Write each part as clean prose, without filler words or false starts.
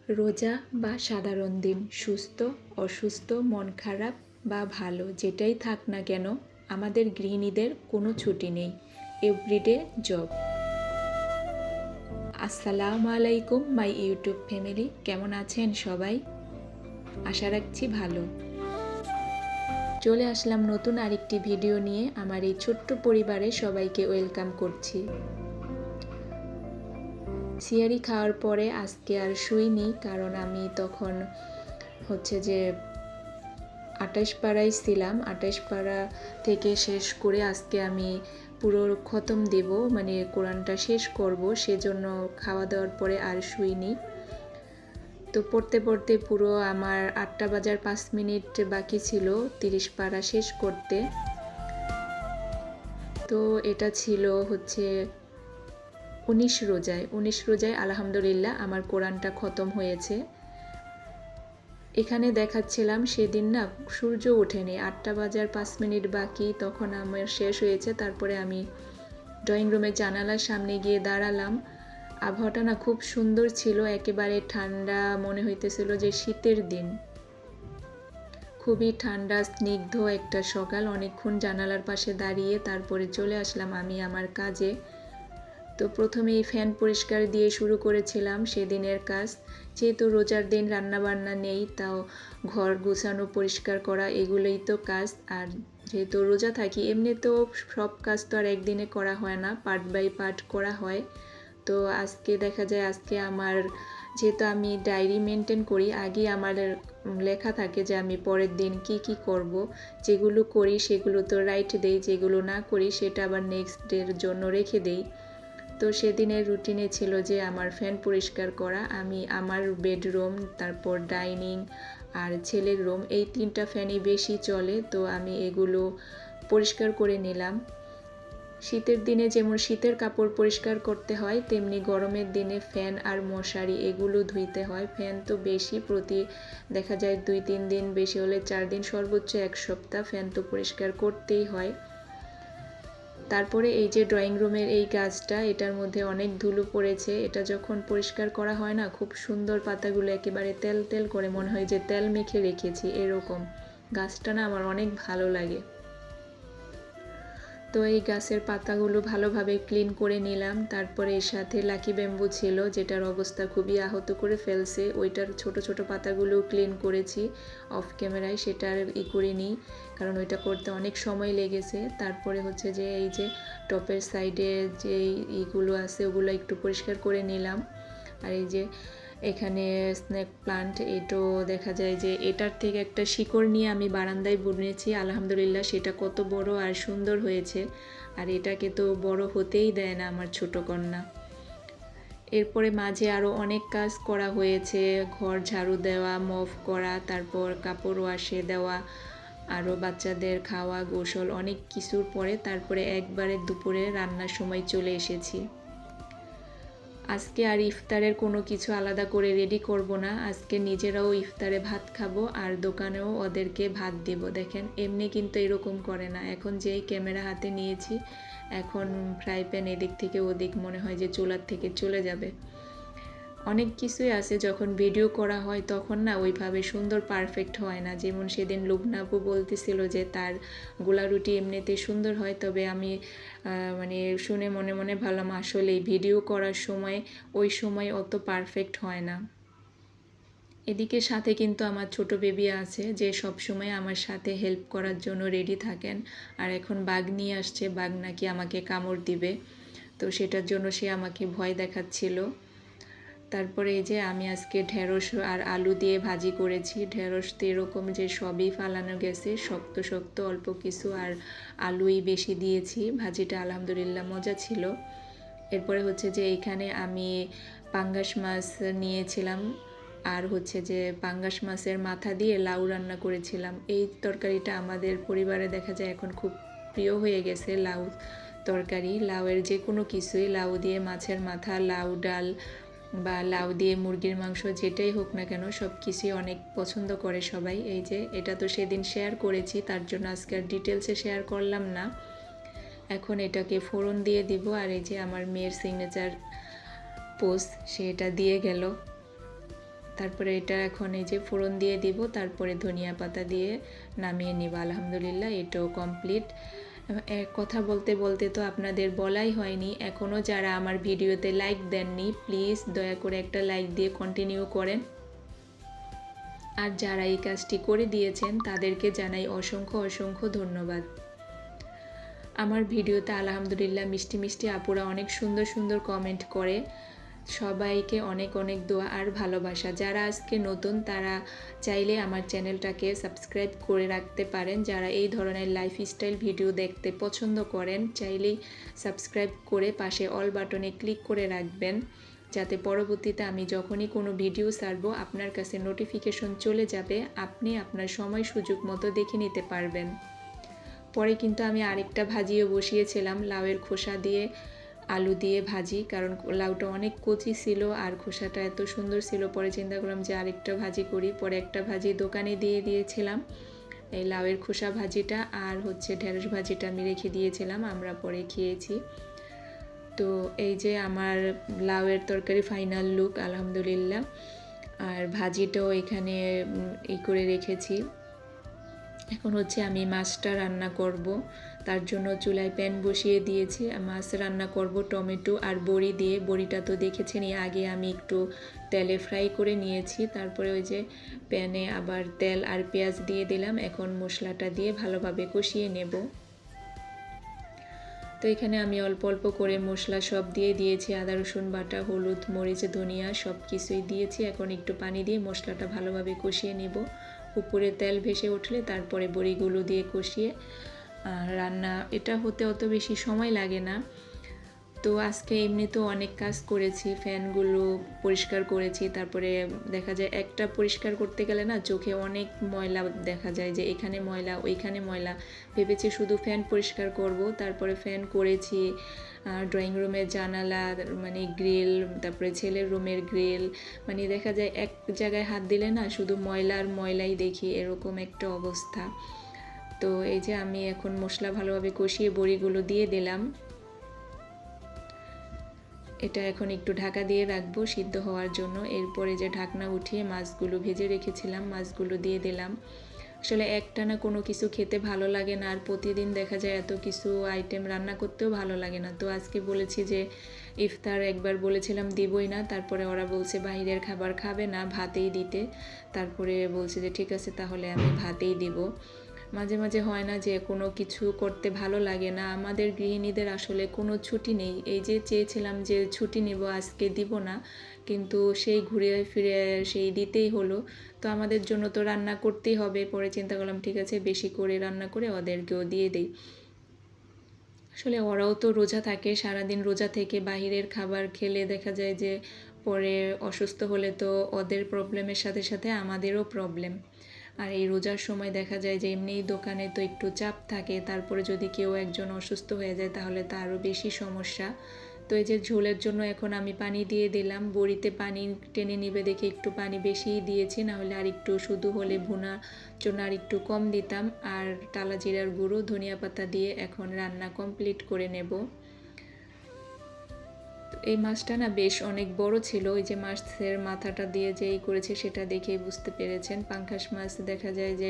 রোজা বা সাধারণ দিন, সুস্থ অসুস্থ, মন খারাপ বা ভালো যেটাই থাক না কেন, আমাদের গৃহিণীদের কোনো ছুটি নেই। Everyday job. আসসালামু আলাইকুম মাই ইউটিউব ফ্যামিলি, কেমন আছেন সবাই? আশা রাখছি ভালো। চলে আসলাম নতুন আরেকটি ভিডিও নিয়ে। আমার এই ছোট্ট পরিবারে সবাইকে ওয়েলকাম করছি। সিয়ারি খাওয়ার পরে আজকে আর শুইনি, কারণ আমি তখন যে 28 পাড়ায় ছিলাম। 28 পাড়া থেকে শেষ করে আজকে আমি পুরো খতম দেব, মানে কোরআনটা শেষ করব, সেজন্য খাওয়া দাওয়ার পরে আর শুইনি। তো পড়তে পড়তে পুরো আমার 8টা বাজার 5 মিনিট বাকি ছিল 30 পাড়া শেষ করতে। তো এটা ছিল 19 রোজায় আলহামদুলিল্লাহ আমার কোরআনটা খতম হয়েছে। এখানে দেখাচ্ছিলাম সেদিন না সূর্য ওঠেনি, 8টা বাজার 5 মিনিট বাকি, তখন আমার শেষ হয়েছে। তারপরে আমি ড্রয়িং রুমের জানালার সামনে গিয়ে দাঁড়ালাম। আবহাওয়াটা না খুব সুন্দর ছিল, একেবারে ঠান্ডা, মনে হইতেছিল যে শীতের দিন। খুবই ঠান্ডা স্নিগ্ধ একটা সকাল। অনেকক্ষণ জানালার পাশে দাঁড়িয়ে তারপরে চলে আসলাম আমি আমার কাজে। তো প্রথমেই ফ্যান পরিষ্কার দিয়ে শুরু করেছিলাম সেদিনের কাজ। যেহেতু রোজার দিন রান্নাবান্না নেই, তাও ঘর গুছানো পরিষ্কার করা এগুলোই তো কাজ। আর যেহেতু রোজা থাকি, এমনিতেও সব কাজ তো আর একদিনে করা হয় না, পার্ট বাই পার্ট করা হয়। তো আজকে দেখা যায়, আজকে আমার যেহেতু আমি ডায়েরি মেনটেন করি, আগে আমার লেখা থাকে যে আমি পরের দিন কি কি করব। যেগুলো করি সেগুলো তো রাইট দেই, যেগুলো না করি সেটা আবার নেক্সট ডের জন্য রেখে দেই। তো সেদিনের রুটিনে ছিল যে আমার ফ্যান পরিষ্কার করা। আমি আমার বেডরুম, তারপর ডাইনিং আর ছেলের রুম, এই 3টা ফ্যানই বেশি চলে, তো আমি এগুলো পরিষ্কার করে নিলাম। শীতের দিনে যেমন শীতের কাপড় পরিষ্কার করতে হয়, তেমনি গরমের দিনে ফ্যান আর মশারি এগুলো ধুইতে হয়। ফ্যান তো বেশি, প্রতি দেখা যায় 2-3 দিন, বেশি হলে 4 দিন, সর্বোচ্চ 1 সপ্তাহ ফ্যান তো পরিষ্কার করতেই হয়। তারপরে এই যে ড্রয়িং রুমের এই গাছটা, এটার মধ্যে অনেক ধুলো পড়েছে। এটা যখন পরিষ্কার করা হয় না, খুব সুন্দর, পাতাগুলো একেবারে তেল তেল করে, মনে হয় যে তেল মেখে রেখেছি এরকম। গাছটা না আমার অনেক ভালো লাগে। তো এই গাছের পাতাগুলো ভালোভাবে ক্লিন করে নিলাম। তারপরে এর সাথে লাকি ব্যাম্বু ছিল, যেটার অবস্থা খুবই আহত করে ফেলছে, ওইটার ছোট ছোট পাতাগুলো ক্লিন করেছি অফ ক্যামেরায়, সেটা আর করিনি, কারণ ওইটা করতে অনেক সময় লেগেছে। তারপরে যে এই যে টপের সাইডে যে ইগুলো আছে ওগুলো একটু পরিষ্কার করে নিলাম। আর এই যে এখানে স্নেক প্লান্ট, এটাও দেখা যায় যে এটার থেকে একটা শিকড় নিয়ে আমি বারান্দায় বুনেছি, আলহামদুলিল্লাহ সেটা কত বড় আর সুন্দর হয়েছে। আর এটাকে তো বড় হতেই দেয় না আমার ছোট কন্যা। এরপরে মাঝে আরও অনেক কাজ করা হয়েছে, ঘর ঝাড়ু দেওয়া, মপ করা, তারপর কাপড় ওয়াশে দেওয়া, আরও বাচ্চাদের খাওয়া, গোসল, অনেক কিছুর পরে তারপরে একবারে দুপুরে রান্নার সময় চলে এসেছি। আজকে আর ইফতারের কোনো কিছু আলাদা করে রেডি করব না, আজকে নিজেরাও ইফতারে ভাত খাবো আর দোকানেও ওদেরকে ভাত দেব। দেখেন এমনি কিন্তু এরকম করে না, এখন যেই ক্যামেরা হাতে নিয়েছি, এখন ফ্রাই প্যান এদিক থেকে ওদিক, মনে হয় যে চুলার থেকে চলে যাবে। অনেক কিছুই আছে, যখন ভিডিও করা হয় তখন না ওইভাবে সুন্দর পারফেক্ট হয় না। যেমন সেদিন লুবনা আপু বলতেছিল যে তার গোলা রুটি এমনিতে সুন্দর হয়, তবে আমি মানে শুনে মনে মনে ভাবলাম আসলেই ভিডিও করার সময় ওই সময় অত পারফেক্ট হয় না। এদিকে সাথে কিন্তু আমার ছোট বেবি আছে, যে সব সময় আমার সাথে হেল্প করার জন্য রেডি থাকেন। আর এখন বাঘ নিয়ে আসছে, বাঘ নাকি আমাকে কামড় দিবে, তো সেটার জন্য সে আমাকে ভয় দেখাচ্ছিল। তারপরে এই যে আমি আজকে ঢেঁড়স আর আলু দিয়ে ভাজি করেছি। ঢেঁড়স তো এরকম যে সবই ফালানো গেছে, শক্ত শক্ত অল্প কিছু, আর আলুই বেশি দিয়েছি। ভাজিটা আলহামদুলিল্লাহ মজা ছিল। এরপরে যে এইখানে আমি পাঙ্গাস মাছ নিয়েছিলাম, আর যে পাঙ্গাস মাছের মাথা দিয়ে লাউ রান্না করেছিলাম। এই তরকারিটা আমাদের পরিবারে দেখা যায় এখন খুব প্রিয় হয়ে গেছে, লাউ তরকারি। লাউয়ের যে কোনো কিছুই, লাউ দিয়ে মাছের মাথা, লাউ ডাল বা লাউ দিয়ে মুরগির মাংস, যেটাই হোক না কেন, সব কিছুই অনেক পছন্দ করে সবাই। এই যে এটা তো সেদিন শেয়ার করেছি, তার জন্য আজকে আর ডিটেলসে শেয়ার করলাম না। এখন এটাকে ফোড়ন দিয়ে দিব, আর এই যে আমার মেয়ের সিগনেচার পোস্ট, সে এটা দিয়ে গেল। তারপরে এটা এখন এই যে ফোড়ন দিয়ে দিব, তারপরে ধনিয়া পাতা দিয়ে নামিয়ে নিব। আলহামদুলিল্লাহ এটাও কমপ্লিট। কথা বলতে বলতে তো আপনাদের বলাই হয়নি, এখনও যারা আমার ভিডিওতে লাইক দেননি প্লিজ দয়া করে একটা লাইক দিয়ে কন্টিনিউ করেন। আর যারা এই কাজটি করে দিয়েছেন তাদেরকে জানাই অসংখ্য অসংখ্য ধন্যবাদ। আমার ভিডিওতে আলহামদুলিল্লাহ মিষ্টি মিষ্টি আপুরা অনেক সুন্দর সুন্দর কমেন্ট করে, সবাইকে অনেক অনেক দোয়া আর ভালোবাসা। যারা আজকে নতুন তারা চাইলে আমার চ্যানেলটাকে সাবস্ক্রাইব করে রাখতে পারেন। যারা এই ধরনের লাইফস্টাইল ভিডিও দেখতে পছন্দ করেন চাইলেই সাবস্ক্রাইব করে পাশে অল বাটনে ক্লিক করে রাখবেন, যাতে পরবর্তীতে আমি যখনই কোনো ভিডিও ছাড়বো আপনার কাছে নোটিফিকেশন চলে যাবে, আপনি আপনার সময় সুযোগ মতো দেখে নিতে পারবেন। পরে কিন্তু আমি আরেকটা ভাজিও বসিয়েছিলাম, লাউয়ের খোসা দিয়ে আলু দিয়ে ভাজি, কারণ লাউটা অনেক কচি ছিল আর খোসাটা এত সুন্দর ছিল। পরে চিন্তা করলাম যে আরেকটা ভাজি করি। পরে একটা ভাজি দোকানে দিয়ে দিয়েছিলাম, এই লাউয়ের খোসা ভাজিটা, আর হচ্ছে ঢেঁড়স ভাজিটা আমি রেখে দিয়েছিলাম, আমরা পরে খেয়েছি। তো এই যে আমার লাউয়ের তরকারি ফাইনাল লুক আলহামদুলিল্লাহ। আর ভাজিটাও এখানে করে রেখেছি। এখন হচ্ছে আমি মাছটা রান্না করব, তার জন্য চুলায় প্যান বসিয়ে দিয়েছি। মাছ রান্না করব টমেটো আর বড়ি দিয়ে। বড়িটা তো দেখেছেনই, আগে আমি একটু তেলে ফ্রাই করে নিয়েছি, তারপরে ওই যে প্যানে আবার তেল আর পেঁয়াজ দিয়ে দিলাম। এখন মশলাটা দিয়ে ভালোভাবে কষিয়ে নেব। তো এখানে আমি অল্প অল্প করে মশলা সব দিয়ে দিয়েছি, আদা রসুন বাটা, হলুদ মরিচ ধনিয়া সব কিছুই দিয়েছি। এখন একটু পানি দিয়ে মশলাটা ভালোভাবে কষিয়ে নেব। উপরে তেল ভেসে উঠলে তারপরে বড়িগুলো দিয়ে কষিয়ে রান্না। এটা হতে অত বেশি সময় লাগে না। তো আজকে এমনিতেও অনেক কাজ করেছি, ফ্যানগুলো পরিষ্কার করেছি, তারপরে দেখা যায় একটা পরিষ্কার করতে গেলে না চোখে অনেক ময়লা দেখা যায়, যে এখানে ময়লা ওইখানে ময়লা। ভেবেছি শুধু ফ্যান পরিষ্কার করব, তারপরে ফ্যান করেছি, ড্রয়িং রুমের জানালা মানে গ্রিল, তারপরে ছেলের রুমের গ্রিল, মানে দেখা যায় এক জায়গায় হাত দিলে না শুধু ময়লা আর ময়লাই দেখি, এরকম একটা অবস্থা। তো এই যে আমি এখন মশলা ভালোভাবে কষিয়ে বড়িগুলো দিয়ে দিলাম। এটা এখন একটু ঢাকা দিয়ে রাখবো সিদ্ধ হওয়ার জন্য। এরপরে যে ঢাকনা উঠিয়ে মাছগুলো ভেজে রেখেছিলাম মাছগুলো দিয়ে দিলাম। আসলে একটানা কোনো কিছু খেতে ভালো লাগে না, আর প্রতিদিন দেখা যায় এত কিছু আইটেম রান্না করতেও ভালো লাগে না। তো আজকে বলেছি যে ইফতার একবার বলেছিলাম দিবই না, তারপরে ওরা বলছে বাইরের খাবার খাবে না, ভাতেই দিতে। তারপরে বলছে যে ঠিক আছে তাহলে আমি ভাতেই দিব। মাঝে মাঝে হয় না যে কোনো কিছু করতে ভালো লাগে না, আমাদের গৃহিণীদের আসলে কোনো ছুটি নেই। এই যে চেয়েছিলাম যে ছুটি নেব, আজকে দিব না, কিন্তু সেই ঘুরে ফিরে সেই দিতেই হলো। তো আমাদের জন্য তো রান্না করতেই হবে। পরে চিন্তা করলাম ঠিক আছে বেশি করে রান্না করে ওদেরকেও দিয়ে দেই। আসলে ওরাও তো রোজা থাকে, সারাদিন রোজা থেকে বাহিরের খাবার খেলে দেখা যায় যে পরে অসুস্থ হলে তো ওদের প্রবলেমের সাথে সাথে আমাদেরও প্রবলেম। আর এই রোজার সময় দেখা যায় যে এমনিই দোকানে তো একটু চাপ থাকে, তারপরে যদি কেউ একজন অসুস্থ হয়ে যায় তাহলে তো আরও বেশি সমস্যা। তো এই যে ঝোলের জন্য এখন আমি পানি দিয়ে দিলাম, বড়িতে পানি টেনে নিবে দেখে একটু পানি বেশিই দিয়েছি, নাহলে আর একটু শুধু হলে ভুনা জন্য আর একটু কম দিতাম। আর টালা জিরার গুঁড়ো ধনিয়া পাতা দিয়ে এখন রান্না কমপ্লিট করে নেব। এই মাছটা না বেশ অনেক বড় ছিল, ওই যে মাছের মাথাটা দিয়ে যেই করেছে সেটা দেখেই বুঝতে পেরেছেন। পাঙ্গাস মাছ দেখা যায় যে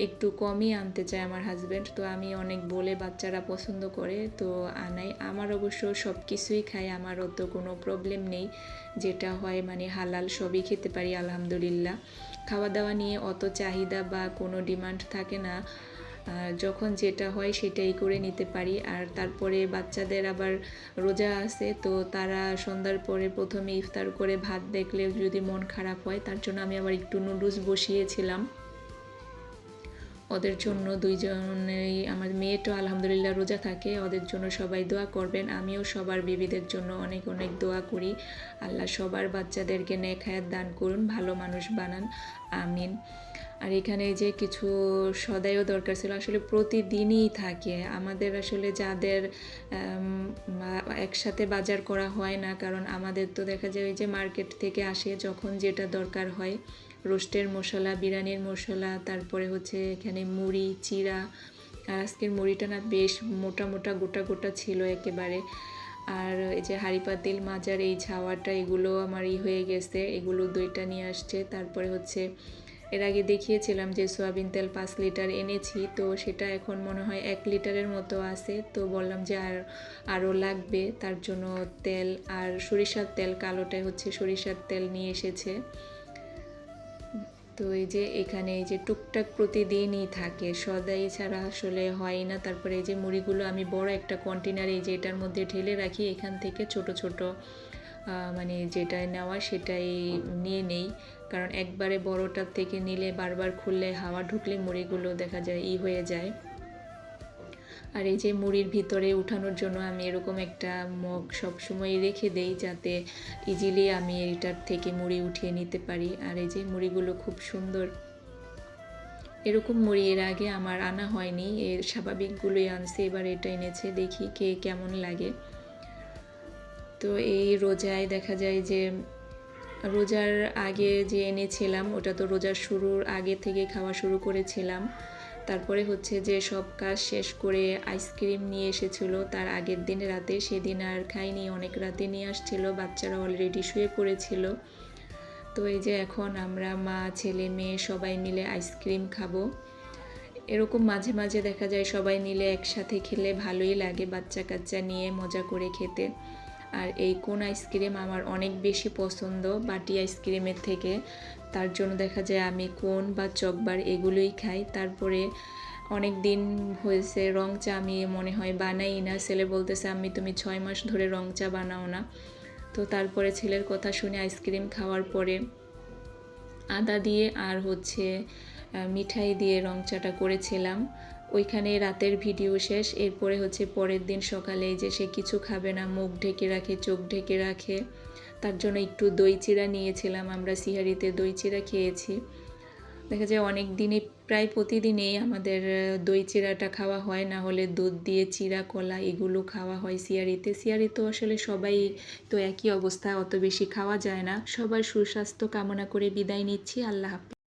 একটু কমই আনতে চায় আমার হাজব্যান্ড, তো আমি অনেক বলে বাচ্চারা পছন্দ করে তো আনাই। আমার অবশ্য সব কিছুই খাই, আমার অত কোনো প্রবলেম নেই, যেটা হয় মানে হালাল সবই খেতে পারি আলহামদুলিল্লাহ। খাওয়া দাওয়া নিয়ে অত চাহিদা বা কোনো ডিমান্ড থাকে না, যখন যেটা হয় সেটাই করে নিতে পারি। আর তারপরে বাচ্চাদের আবার রোজা আছে, তো তারা সন্ধ্যার পরে প্রথমে ইফতার করে ভাত দেখলে যদি মন খারাপ হয়, তার জন্য আমি আবার একটু নুডলস বসিয়েছিলাম ওদের জন্য। দুইজনেই, আমার মেয়েটাও আলহামদুলিল্লাহ রোজা থাকে, ওদের জন্য সবাই দোয়া করবেন। আমিও সবার বেবিদের জন্য অনেক অনেক দোয়া করি, আল্লাহ সবার বাচ্চাদেরকে নেক হায়াত দান করুন, ভালো মানুষ বানান, আমিন। আর এখানে যে কিছু সদাইও দরকার ছিল, আসলে প্রতিদিনই থাকে আমাদের, আসলে যাদের একসাথে বাজার করা হয় না, কারণ আমাদের তো দেখা যায় ওই যে মার্কেট থেকে আসে যখন যেটা দরকার হয়, রোস্টের মশলা, বিরিয়ানির মশলা, তারপরে হচ্ছে এখানে মুড়ি, চিড়া। আর আজকের মুড়িটা না বেশ মোটা মোটা গোটা গোটা ছিল একেবারে। আর এই যে হাঁড়ি পাতিল মাজার এই ছাওয়াটা এগুলো আমার হয়ে গেছে, এগুলো 2টা নিয়ে আসছে। তারপরে হচ্ছে এর আগে দেখিয়েছিলাম যে সয়াবিন তেল 5 লিটার এনেছি, তো সেটা এখন মনে হয় 1 লিটারের মতো আছে। তো বললাম যে আরও লাগবে, তার জন্য তেল আর সরিষার তেল, কালোটাই হচ্ছে সরিষার তেল নিয়ে এসেছে। তো এই যে এখানে এই যে টুকটাক প্রতিদিনই থাকে, সদাই ছাড়া আসলে হয় না। তারপরে এই যে মুড়িগুলো আমি বড় একটা কন্টেনার এই যে এটার মধ্যে ঢেলে রাখি, এখান থেকে ছোট ছোট মানে যেটা নেওয়া সেটাই নিয়ে নেই, কারণ একবারে বড়টার থেকে নিলে বারবার খুললে হাওয়া ঢুকলে মুড়িগুলো দেখা যায় হয়ে যায়। আর এই যে মুড়ির ভিতরে উঠানোর জন্য আমি এরকম একটা মগ সবসময় রেখে দেই, যাতে ইজিলি আমি এটার থেকে মুড়ি উঠিয়ে নিতে পারি। আর এই যে মুড়িগুলো খুব সুন্দর, এরকম মুড়ি এর আগে আমার আনা হয়নি, এর স্বাভাবিকগুলোই আনছে, এবার এটা এনেছে, দেখি কে কেমন লাগে। তো এই রোজায় দেখা যায় যে রোজার আগে যে এনেছিলাম ওটা তো রোজার শুরুর আগে থেকে খাওয়া শুরু করেছিলাম। তারপরে হচ্ছে যে সব কাজ শেষ করে আইসক্রিম নিয়ে এসেছিল তার আগের দিন রাতে, সেদিন আর খাইনি, অনেক রাতে নিয়ে আসছিল, বাচ্চারা অলরেডি শুয়ে পড়েছিল। তো এই যে এখন আমরা মা ছেলে মেয়ে সবাই মিলে আইসক্রিম খাবো। এরকম মাঝে মাঝে দেখা যায় সবাই মিলে একসাথে খেলে ভালোই লাগে, বাচ্চা কাচ্চা নিয়ে মজা করে খেতে। আর এই কোন আইসক্রিম আমার অনেক বেশি পছন্দ বাটি আইসক্রিমের থেকে, তার জন্য দেখা যায় আমি কোন বা চকবার এগুলোই খাই। তারপরে অনেক দিন হয়েছে রং চা আমি মনে হয় বানাই না, ছেলে বলতেছে আমি তুমি 6 মাস ধরে রং চা বানাও না। তো তারপরে ছেলের কথা শুনে আইসক্রিম খাওয়ার পরে আদা দিয়ে আর হচ্ছে মিঠাই দিয়ে রং চাটা করেছিলাম। ওইখানে রাতের ভিডিও শেষ। এরপরে হচ্ছে পরের দিন সকালে যে সে কিছু খাবে না, মুখ ঢেকে রাখে, চোখ ঢেকে রাখে, তার জন্য একটু দই চিড়া নিয়েছিলাম, আমরা সিহারিতে দই চিড়া খেয়েছি। দেখা যায় অনেক দিনই প্রায় প্রতিদিনই আমাদের দই চিড়াটা খাওয়া হয়, না হলে দুধ দিয়ে চিড়া কলা এগুলো খাওয়া হয় সিহারিতে। সিহারি তো আসলে সবাই তো একই অবস্থা, অত বেশি খাওয়া যায় না। সবার সুস্বাস্থ্য কামনা করে বিদায় নিচ্ছি। আল্লাহ হাফেজ।